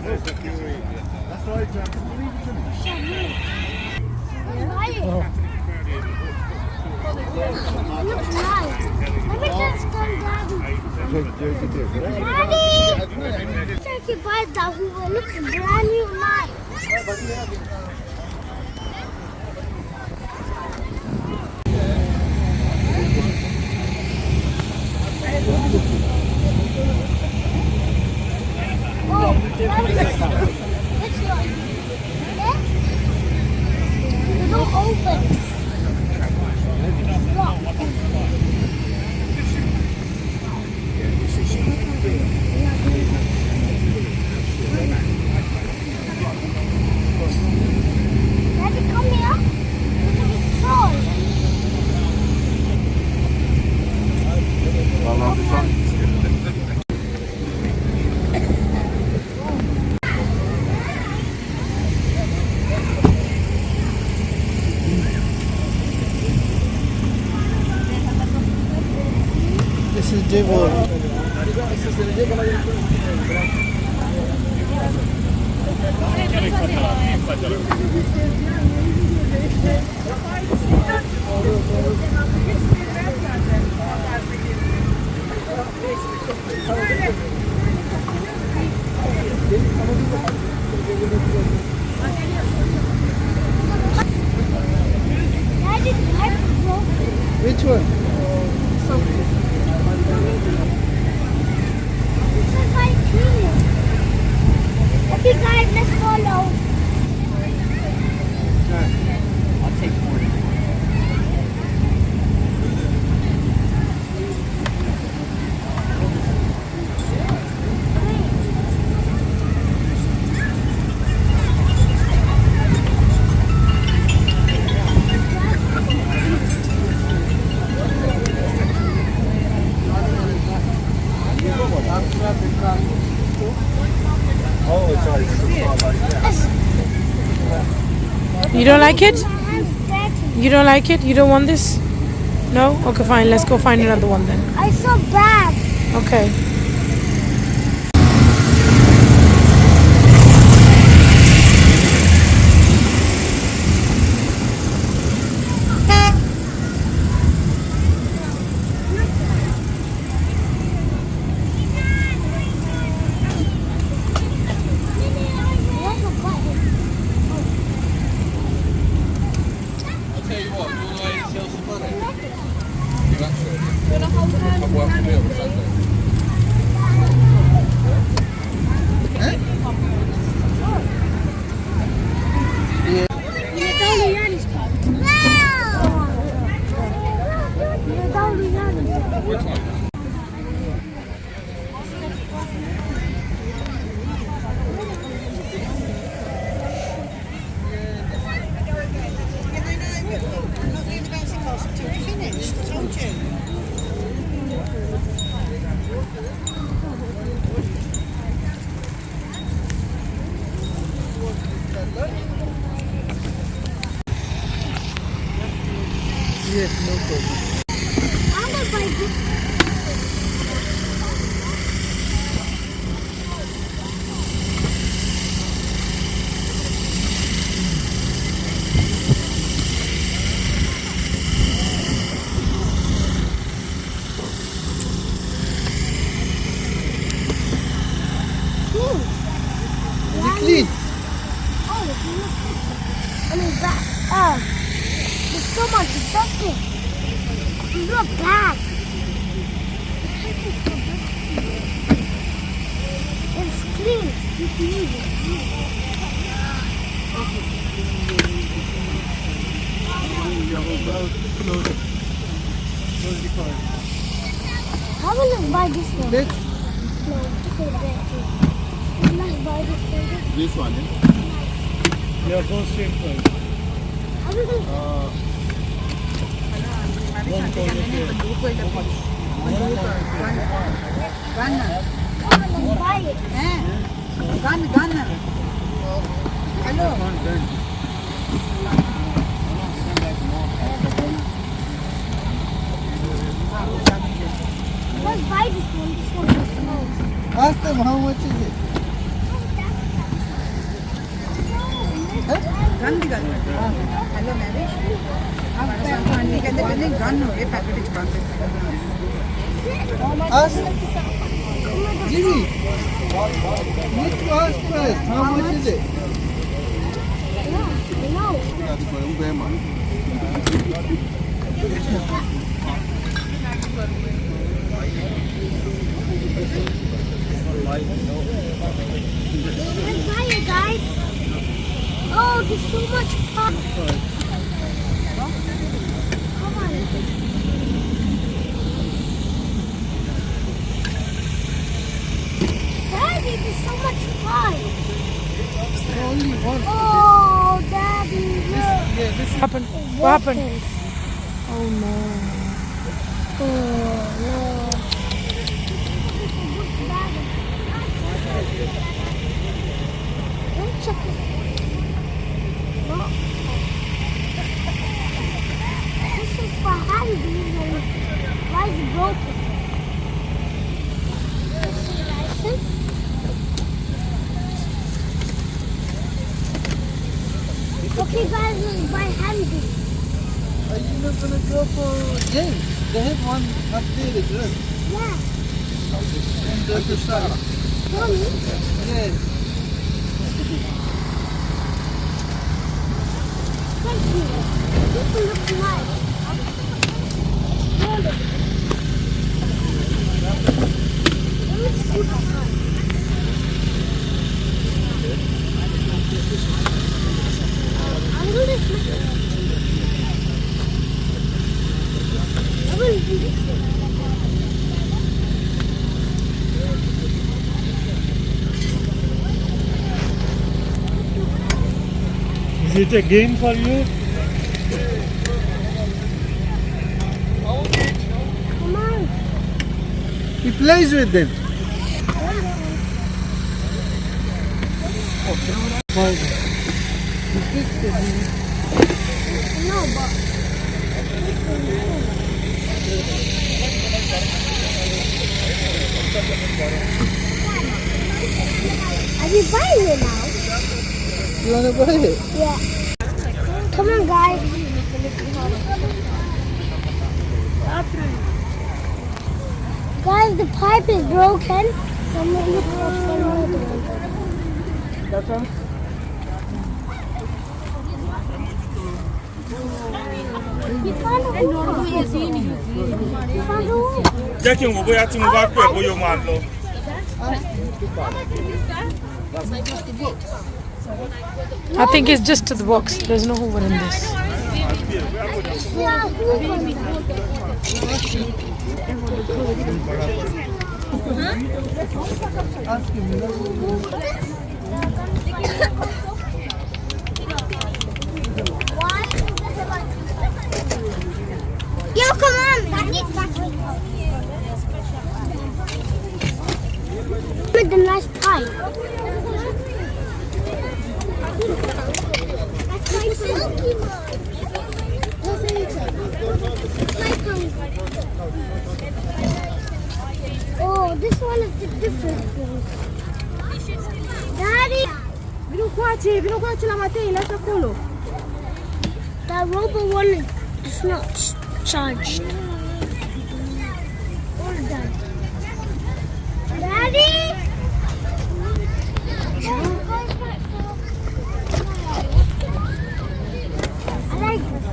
That's right, Jack. Looks nice. Let me just go down. Daddy! Turkey buy that Hoover. Looks brand new, nice. Oh, which one? This? They don't open. Daddy, come here. Look at this troll. This is GBhenry. Daddy, Which one? Okay, guys, let's follow. I'll take 40. Oh, it's already You don't like it? My hand's dirty. You don't like it? You don't want this? No? Okay, fine. Let's go find another one then. I saw bad. Okay. Yes, no problem. I'm gonna buy this. Clean. Is it clean? Oh, it's not. I mean, that. There's so much dusting. Look bad. It's clean. You can use it. How will I buy this one? Let's No, this is there too. Let's buy this one. this one. Yeah, go same price. How will I? One corner here. How will I buy it? Let's buy this one. This one is the most. Ask them how much is it? ගන්දි ගන්න. Hello නෑනේ. අපේ අන්නේ කැදෙන්නේ ගන්න ඔය packet එක ගන්න. Jimmy, which was first? How much is it? No. Let's try it, guys. Oh, there's so much fun. Come on. Daddy, there's so much fun. Only one. Oh, Daddy, look. Yeah, this What happened? What happened? Oh no. Oh, no. Don't check it. No. This is for handy and why is it broken? License? Okay guys, let's buy handy. Are you not gonna go for James? They have one up there as well. Yeah. On the other side. Mommy. Yeah. Thank you. This one looks nice. Hold it. Let me scoot aside. I'm going to flip it. I will do this one. Is it a game for you? Come on. He plays with them. No, but... Are you buying it now? You wanna buy it? Yeah. Come on, guys. Guys, the pipe is broken. Someone look for another one. That one? You found a hole. You found a hole. Jẹ́ kí n wò bóyá tí mo bá pè bóyá o máa lọ. I think it's just to the box. There's no hoover in this. Yeah, Hoover. Ask him. Yo, come on. With the nice pipe. That's my silky one. Oh, this one is the different one. Daddy! Vino qua c'è la mattina, sta quello. That rubber one is not charged. What is that? Daddy! I like it.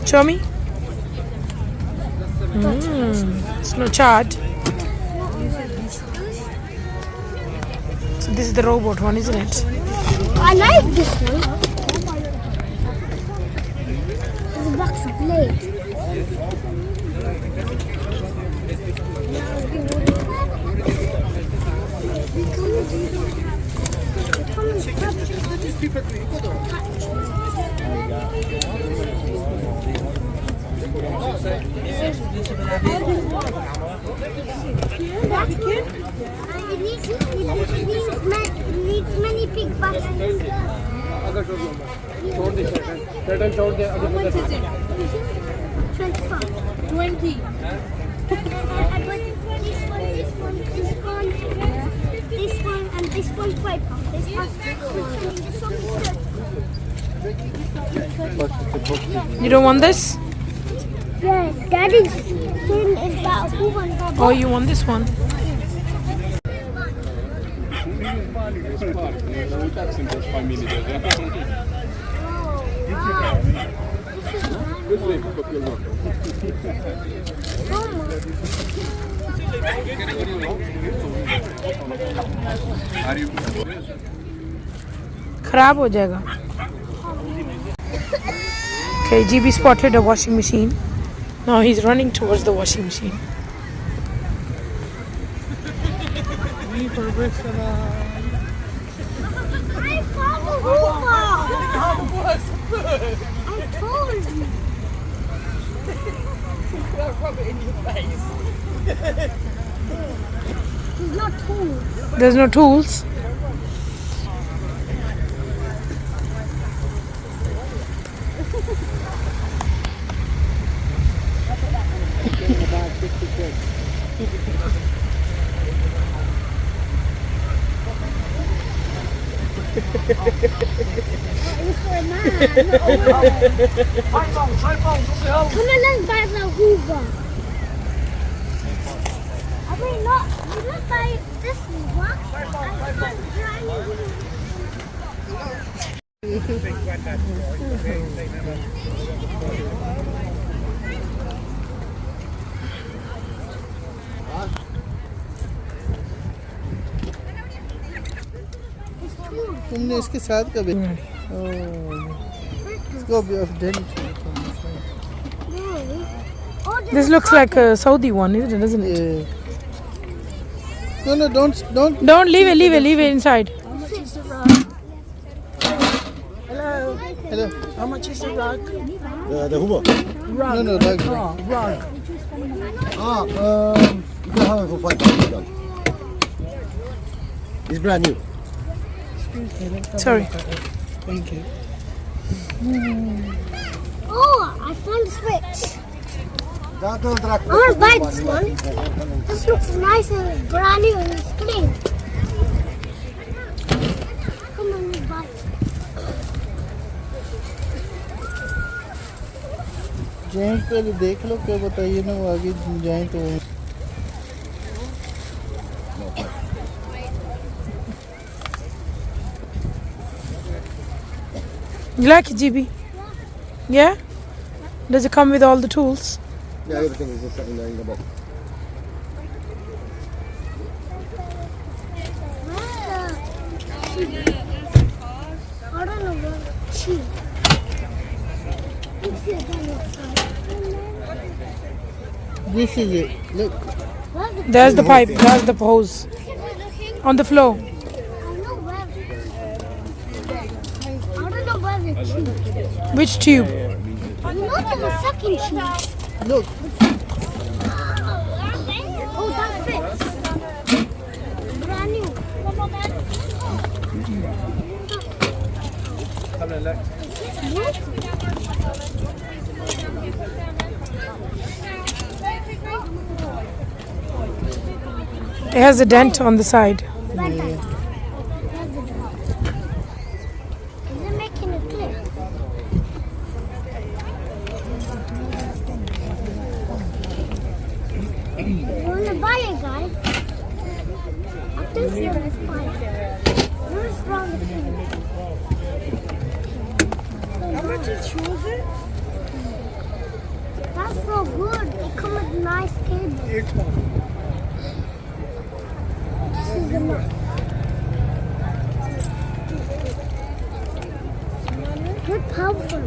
Show me. It's no charge. So this is the robot one, isn't it? I like this one. It's a box blade. It needs many big buttons. छोड़ दे छोड़ दे अभी 25. 20. This one, and this one's paper. This one's You don't want this? yeah, Daddy's thing is that who wants that? Oh, you want this one? खराब हो जाएगा. Okay, GB spotted a washing machine. Now he's running towards the washing machine. I found the Hoover. I told you. Rub it in your face. There's not tools. There's no tools. It's for a man. Come on, let's buy the Hoover. I mean, not. We not buy this one. I want brand new तुमने इसके साथ कभी इसको भी off dent. This looks like a Saudi one, isn't it? Doesn't it? Yeah. No, don't. Don't leave it inside. Hello. How much is the rug? The Hoover. No, rug. Rug. You can have it for $5. It's brand new. Sorry. Thank you. Oh, I found a switch. I want to buy this one. This looks nice and brand new and it's clean. Come on, let's buy it. Gents पहले देख लो क्या बताइए ना वो आगे जाएं तो. You like it, GB? Yeah? Does it come with all the tools? Yeah, everything is in the box. I don't know where it's cheap. This is it. Look. There's the pipe. There's the hose. On the floor. I don't know where the tube. Which tube? Not the second tube. Look. Oh, that fits. Brand new. It has a dent on the side. Is it making a clip? You want to buy it, guys? I think you want to buy it. What's wrong with you? How much is it? That's so good. It comes with nice cable. This is enough. Good powerful.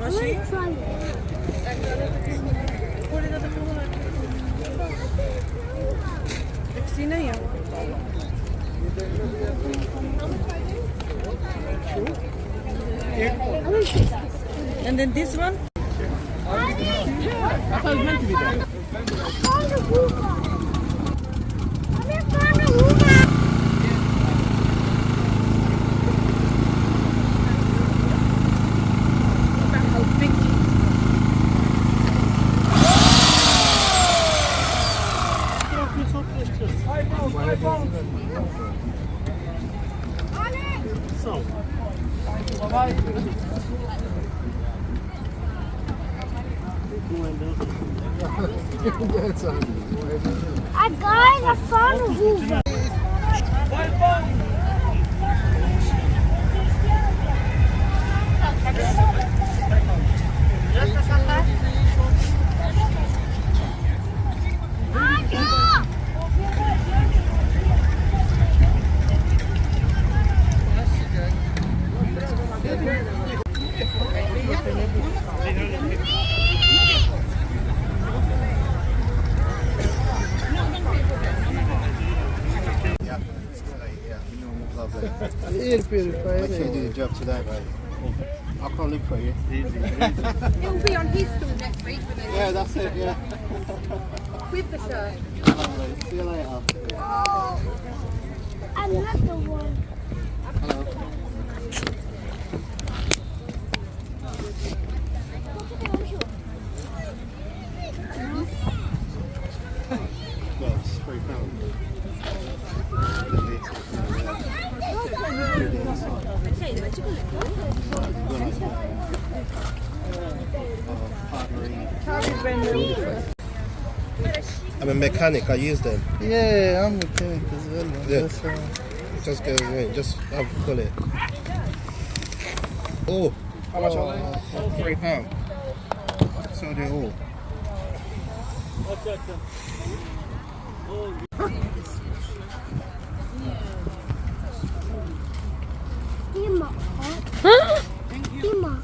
I'm going to try it. And then this one? I found a Hoover. I found a Hoover. Guys, I found a Hoover. Air purifier. Make sure you do the job today, mate. I'll come look for you. It'll be on his stool next week with Yeah, that's it, yeah. the shirt. See you later. Another one. Hello. Well, it's £3. I'm a mechanic, I use them. Yeah, I'm a mechanic as well. Yeah. That's, Just go in, just pull it. Oh, how much are they? £3. So they're all. Dima. Dima.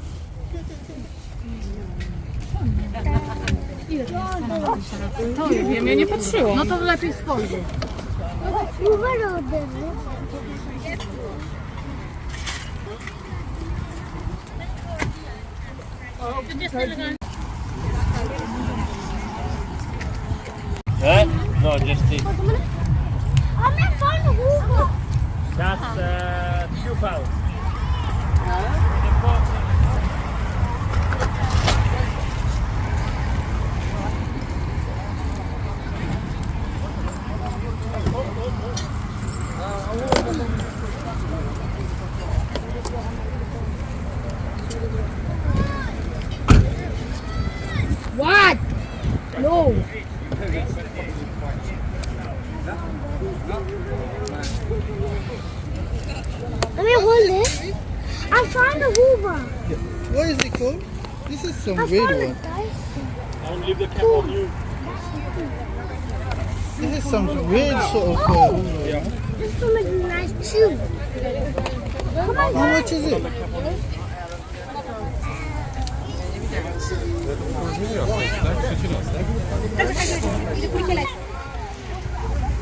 Wiem, ja nie patrzyłam. No to lepiej spojrzeć. Hoover ode mnie. No, just the. I found a Hoover. That's £2. What? No. Let me hold it. I found a Hoover. what is it called? This is some I weird found one. it, guys. Don't leave the cap on you. This is some weird sort of. This one is nice too. Come on, How much is it?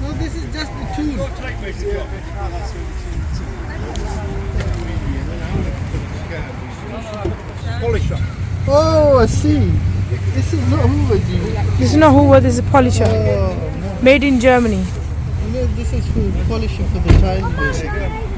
No, this is just the tool. Polisher. Oh, I see. This is not Hoover, G. This is not Hoover, this is a polisher. Oh, Made in Germany. no, this is for polishing for the child, basically.